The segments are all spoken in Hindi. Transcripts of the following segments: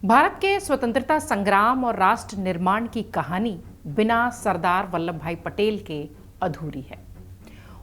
भारत के स्वतंत्रता संग्राम और राष्ट्र निर्माण की कहानी बिना सरदार वल्लभ भाई पटेल के अधूरी है।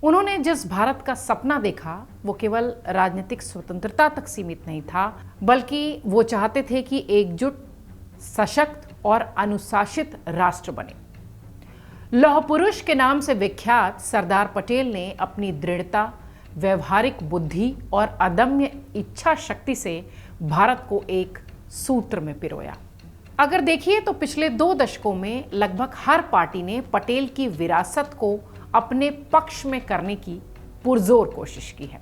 उन्होंने जिस भारत का सपना देखा वो केवल राजनीतिक स्वतंत्रता तक सीमित नहीं था, बल्कि वो चाहते थे कि एकजुट, सशक्त और अनुशासित राष्ट्र बने। लौह पुरुष के नाम से विख्यात सरदार पटेल ने अपनी दृढ़ता, व्यवहारिक बुद्धि और अदम्य इच्छा शक्ति से भारत को एक सूत्र में पिरोया। अगर देखिए तो पिछले 2 दशकों में लगभग हर पार्टी ने पटेल की विरासत को अपने पक्ष में करने की पुरजोर कोशिश की है।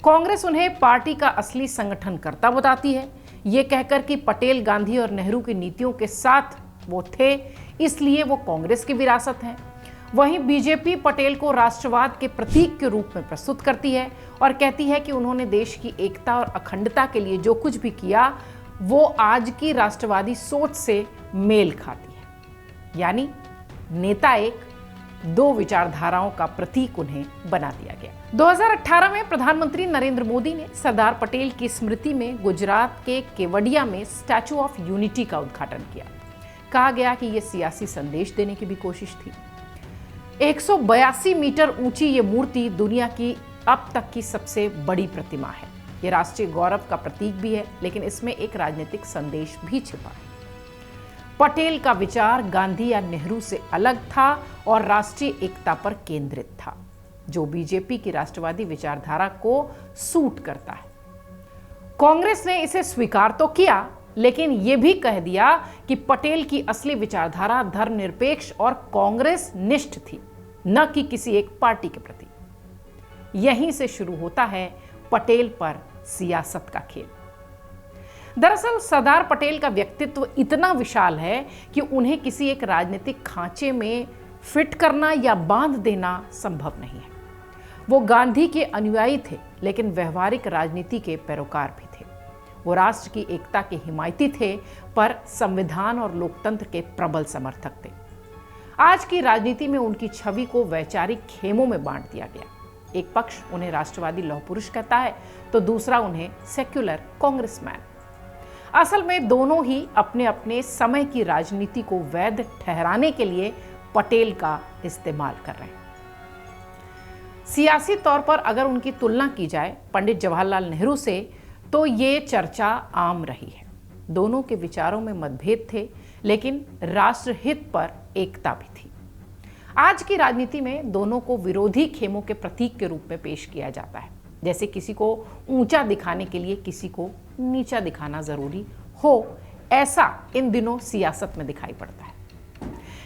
कांग्रेस उन्हें पार्टी का असली संगठनकर्ता बताती है, ये कहकर कि पटेल, गांधी और नेहरू की नीतियों के साथ वो थे, इसलिए वो कांग्रेस की विरासत हैं। वहीं बीजेपी पटेल को राष्ट्रवाद के प्रतीक के रूप में प्रस्तुत करती है और कहती है कि उन्होंने देश की एकता और अखंडता के लिए जो कुछ भी किया वो आज की राष्ट्रवादी सोच से मेल खाती है। यानी नेता एक, 2 विचारधाराओं का प्रतीक उन्हें बना दिया गया। 2018 में प्रधानमंत्री नरेंद्र मोदी ने सरदार पटेल की स्मृति में गुजरात के केवडिया में स्टैचू ऑफ यूनिटी का उद्घाटन किया। कहा गया कि यह सियासी संदेश देने की भी कोशिश थी। 182 मीटर ऊंची ये मूर्ति दुनिया की अब तक की सबसे बड़ी प्रतिमा है। ये राष्ट्रीय गौरव का प्रतीक भी है, लेकिन इसमें एक राजनीतिक संदेश भी छिपा है। पटेल का विचार गांधी या नेहरू से अलग था और राष्ट्रीय एकता पर केंद्रित था, जो बीजेपी की राष्ट्रवादी विचारधारा को सूट करता है। कांग्रेस ने इसे स्वीकार तो किया, लेकिन यह भी कह दिया कि पटेल की असली विचारधारा धर्मनिरपेक्ष और कांग्रेस निष्ठ थी, न कि किसी एक पार्टी के प्रति। यहीं से शुरू होता है पटेल पर सियासत का खेल। दरअसल सरदार पटेल का व्यक्तित्व इतना विशाल है कि उन्हें किसी एक राजनीतिक खांचे में फिट करना या बांध देना संभव नहीं है। वो गांधी के अनुयायी थे, लेकिन व्यवहारिक राजनीति के पैरोकार भी थे। वो राष्ट्र की एकता के हिमायती थे, पर संविधान और लोकतंत्र के प्रबल समर्थक थे। आज की राजनीति में उनकी छवि को वैचारिक खेमों में बांट दिया गया। एक पक्ष उन्हें राष्ट्रवादी लौह पुरुष कहता है, तो दूसरा उन्हें सेक्युलर कांग्रेसमैन। असल में दोनों ही अपने अपने समय की राजनीति को वैध ठहराने के लिए पटेल का इस्तेमाल कर रहे हैं। सियासी तौर पर अगर उनकी तुलना की जाए पंडित जवाहरलाल नेहरू से, तो ये चर्चा आम रही है। दोनों के विचारों में मतभेद थे, लेकिन राष्ट्रहित पर एकता भी थी। आज की राजनीति में दोनों को विरोधी खेमों के प्रतीक के रूप में पेश किया जाता है, जैसे किसी को ऊंचा दिखाने के लिए किसी को नीचा दिखाना जरूरी हो, ऐसा इन दिनों सियासत में दिखाई पड़ता है।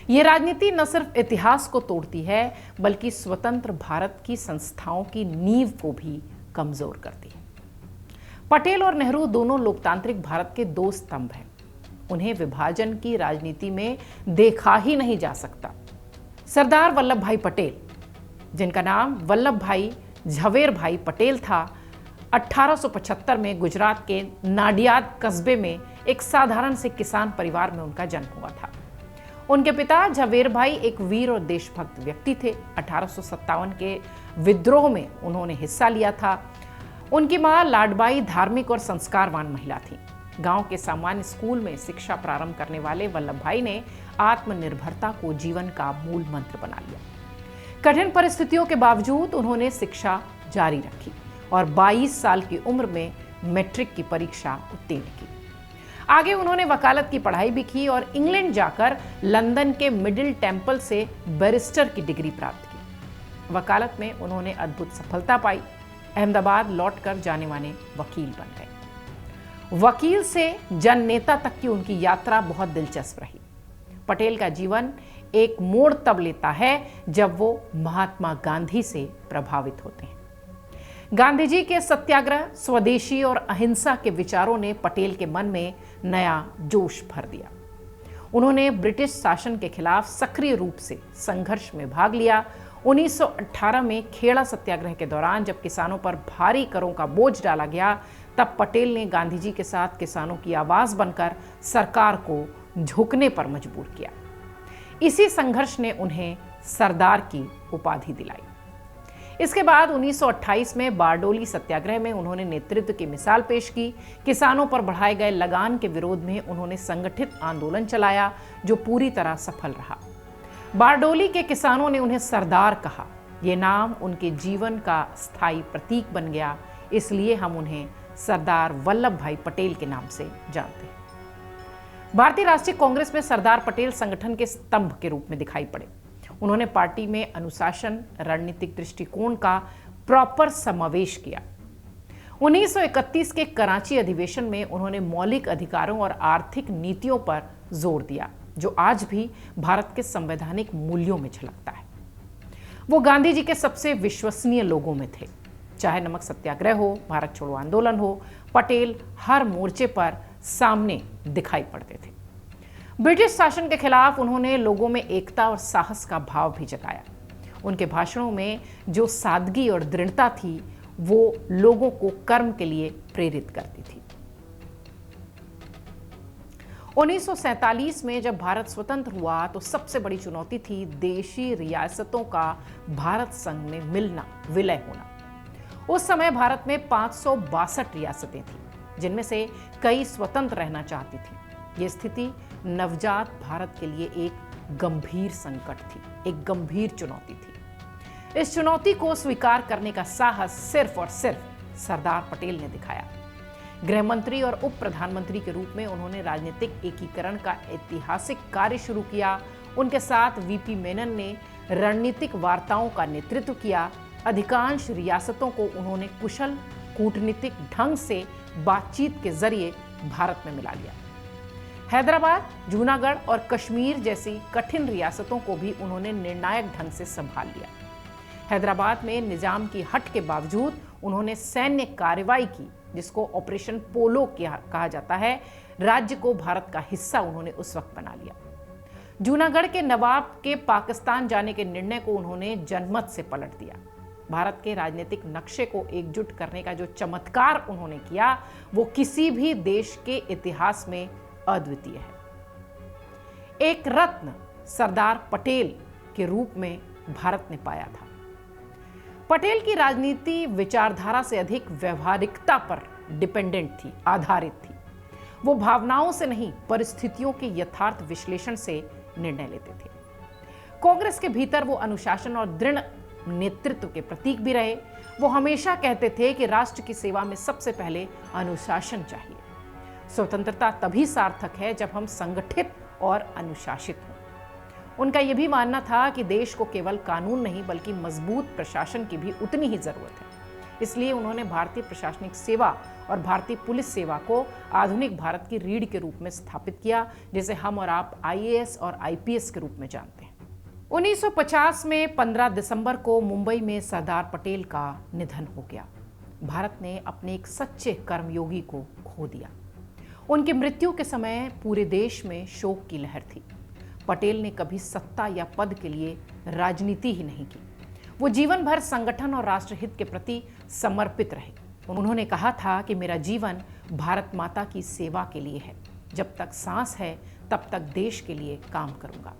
यह राजनीति न सिर्फ इतिहास को तोड़ती है, बल्कि स्वतंत्र भारत की संस्थाओं की नींव को भी कमजोर करती है। पटेल और नेहरू दोनों लोकतांत्रिक भारत के 2 स्तंभ हैं। उन्हें विभाजन की राजनीति में देखा ही नहीं जा सकता। सरदार वल्लभ भाई पटेल, जिनका नाम वल्लभ भाई झवेर भाई पटेल था, 1875 में गुजरात के नाडियाद कस्बे में एक साधारण से किसान परिवार में उनका जन्म हुआ था। उनके पिता झवेर भाई एक वीर और देशभक्त व्यक्ति थे। 1857 के विद्रोह में उन्होंने हिस्सा लिया था। उनकी मां लाडबाई धार्मिक और संस्कारवान महिला थी। गांव के सामान्य स्कूल में शिक्षा प्रारंभ करने वाले वल्लभ भाई ने आत्मनिर्भरता को जीवन का मूल मंत्र बना लिया। कठिन परिस्थितियों के बावजूद उन्होंने शिक्षा जारी रखी और 22 साल की उम्र में मैट्रिक की परीक्षा उत्तीर्ण की। आगे उन्होंने वकालत की पढ़ाई भी की और इंग्लैंड जाकर लंदन के मिडिल टेम्पल से बैरिस्टर की डिग्री प्राप्त की। वकालत में उन्होंने अद्भुत सफलता पाई। अहमदाबाद लौटकर जाने माने वकील बन गए। वकील से जन नेता तक की उनकी यात्रा बहुत दिलचस्प रही। पटेल का जीवन एक मोड़ तब लेता है जब वो महात्मा गांधी से प्रभावित होते हैं। गांधी जी के सत्याग्रह, स्वदेशी और अहिंसा के विचारों ने पटेल के मन में नया जोश भर दिया। उन्होंने ब्रिटिश शासन के खिलाफ सक्रिय रूप से संघर्ष में भाग लिया। 1918 में खेड़ा सत्याग्रह के दौरान जब किसानों पर भारी करों का बोझ डाला गया, तब पटेल ने गांधी जी के साथ किसानों की आवाज बनकर सरकार को झुकने पर मजबूर किया। इसी संघर्ष ने उन्हें सरदार की उपाधि दिलाई। इसके बाद 1928 में बारडोली सत्याग्रह में उन्होंने नेतृत्व की मिसाल पेश की। किसानों पर बढ़ाए गए लगान के विरोध में उन्होंने संगठित आंदोलन चलाया जो पूरी तरह सफल रहा। बारडोली के किसानों ने उन्हें सरदार कहा। यह नाम उनके जीवन का स्थायी प्रतीक बन गया, इसलिए हम उन्हें सरदार वल्लभ भाई पटेल के नाम से जानते हैं। भारतीय राष्ट्रीय कांग्रेस में सरदार पटेल संगठन के स्तंभ के रूप में दिखाई पड़े। उन्होंने पार्टी में अनुशासन, रणनीतिक दृष्टिकोण का प्रॉपर समावेश किया। 1931 के कराची अधिवेशन में उन्होंने मौलिक अधिकारों और आर्थिक नीतियों पर जोर दिया, जो आज भी भारत के संवैधानिक मूल्यों में झलकता है। वो गांधी जी के सबसे विश्वसनीय लोगों में थे। चाहे नमक सत्याग्रह हो, भारत छोड़ो आंदोलन हो, पटेल हर मोर्चे पर सामने दिखाई पड़ते थे। ब्रिटिश शासन के खिलाफ उन्होंने लोगों में एकता और साहस का भाव भी जताया। उनके भाषणों में जो सादगी और दृढ़ता थी, वो लोगों को कर्म के लिए प्रेरित करती थी। 1947 में जब भारत स्वतंत्र हुआ तो सबसे बड़ी चुनौती थी देशी रियासतों का भारत संघ में मिलना, विलय होना। उस समय भारत में 562 रियासतें थीं, जिनमें से कई स्वतंत्र रहना चाहती थीं। यह स्थिति नवजात भारत के लिए एक गंभीर संकट थी, एक गंभीर चुनौती थी। इस चुनौती को स्वीकार करने का साहस सिर्फ और सिर्फ सरदार पटेल ने दिखाया। गृह मंत्री और उप प्रधानमंत्री के रूप में उन्होंने राजनीतिक एकीकरण का ऐतिहासिक कार्य शुरू किया। उनके साथ वीपी मेनन ने रणनीतिक वार्ताओं का नेतृत्व किया। अधिकांश रियासतों को उन्होंने कुशल कूटनीतिक ढंग से बातचीत के जरिए भारत में मिला लिया। हैदराबाद, जूनागढ़ और कश्मीर जैसी कठिन रियासतों को भी उन्होंने निर्णायक ढंग से संभाल लिया। हैदराबाद में निजाम की हट के बावजूद उन्होंने सैन्य कार्रवाई की, जिसको ऑपरेशन पोलो कहा जाता है। राज्य को भारत का हिस्सा उन्होंने उस वक्त बना लिया। जूनागढ़ के नवाब के पाकिस्तान जाने के निर्णय को उन्होंने जनमत से पलट दिया। भारत के राजनीतिक नक्शे को एकजुट करने का जो चमत्कार उन्होंने किया, वो किसी भी देश के इतिहास में अद्वितीय है। एक रत्न सरदार पटेल के रूप में भारत ने पाया था। पटेल की राजनीति विचारधारा से अधिक व्यवहारिकता पर डिपेंडेंट थी, आधारित थी। वो भावनाओं से नहीं, परिस्थितियों के यथार्थ विश्लेषण से निर्णय लेते थे। कांग्रेस के भीतर वो अनुशासन और दृढ़ नेतृत्व के प्रतीक भी रहे। वो हमेशा कहते थे कि राष्ट्र की सेवा में सबसे पहले अनुशासन चाहिए। स्वतंत्रता तभी सार्थक है जब हम संगठित और अनुशासित हों। उनका यह भी मानना था कि देश को केवल कानून नहीं बल्कि मजबूत प्रशासन की भी उतनी ही जरूरत है। इसलिए उन्होंने भारतीय प्रशासनिक सेवा और भारतीय पुलिस सेवा को आधुनिक भारत की रीढ़ के रूप में स्थापित किया, जिसे हम और आप आईएएस और आईपीएस के रूप में जानते हैं। 1950 में 15 दिसंबर को मुंबई में सरदार पटेल का निधन हो गया। भारत ने अपने एक सच्चे कर्मयोगी को खो दिया। उनकी मृत्यु के समय पूरे देश में शोक की लहर थी। पटेल ने कभी सत्ता या पद के लिए राजनीति ही नहीं की। वो जीवन भर संगठन और राष्ट्रहित के प्रति समर्पित रहे। उन्होंने कहा था कि मेरा जीवन भारत माता की सेवा के लिए है। जब तक सांस है तब तक देश के लिए काम करूंगा।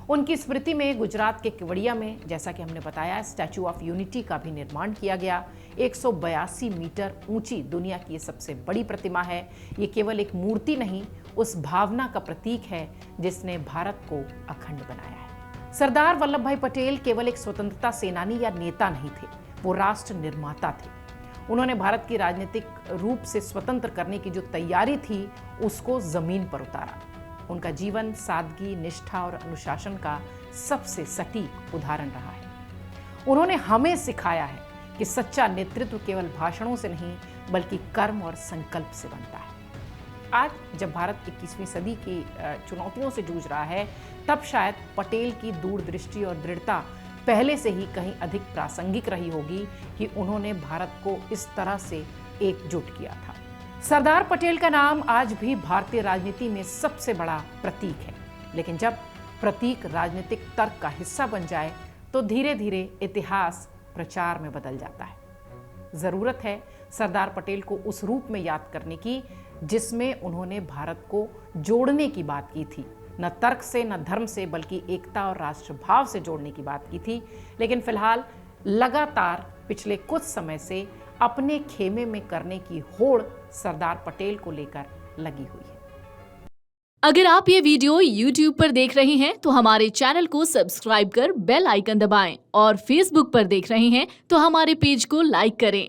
उनकी स्मृति में गुजरात के केवड़िया में, जैसा कि हमने बताया, स्टैचू ऑफ यूनिटी का भी निर्माण किया गया। 182 मीटर ऊंची दुनिया की ये सबसे बड़ी प्रतिमा है। ये केवल एक मूर्ति नहीं, उस भावना का प्रतीक है जिसने भारत को अखंड बनाया है। सरदार वल्लभ भाई पटेल केवल एक स्वतंत्रता सेनानी या नेता नहीं थे, वो राष्ट्र निर्माता थे। उन्होंने भारत की राजनीतिक रूप से स्वतंत्र करने की जो तैयारी थी, उसको जमीन पर उतारा। उनका जीवन सादगी, निष्ठा और अनुशासन का सबसे सटीक उदाहरण रहा है। उन्होंने हमें सिखाया है कि सच्चा नेतृत्व केवल भाषणों से नहीं बल्कि कर्म और संकल्प से बनता है। आज जब भारत 21वीं सदी की चुनौतियों से जूझ रहा है, तब शायद पटेल की दूरदृष्टि और दृढ़ता पहले से ही कहीं अधिक प्रासंगिक रही होगी कि उन्होंने भारत को इस तरह से एकजुट किया था। सरदार पटेल का नाम आज भी भारतीय राजनीति में सबसे बड़ा प्रतीक है, लेकिन जब प्रतीक राजनीतिक तर्क का हिस्सा बन जाए तो धीरे धीरे इतिहास प्रचार में बदल जाता है। जरूरत है सरदार पटेल को उस रूप में याद करने की जिसमें उन्होंने भारत को जोड़ने की बात की थी, न तर्क से न धर्म से बल्कि एकता और राष्ट्रभाव से जोड़ने की बात की थी। लेकिन फिलहाल लगातार पिछले कुछ समय से अपने खेमे में करने की होड़ सरदार पटेल को लेकर लगी हुई है। अगर आप ये वीडियो YouTube पर देख रहे हैं तो हमारे चैनल को सब्सक्राइब कर बेल आइकन दबाएं और Facebook पर देख रहे हैं तो हमारे पेज को लाइक करें।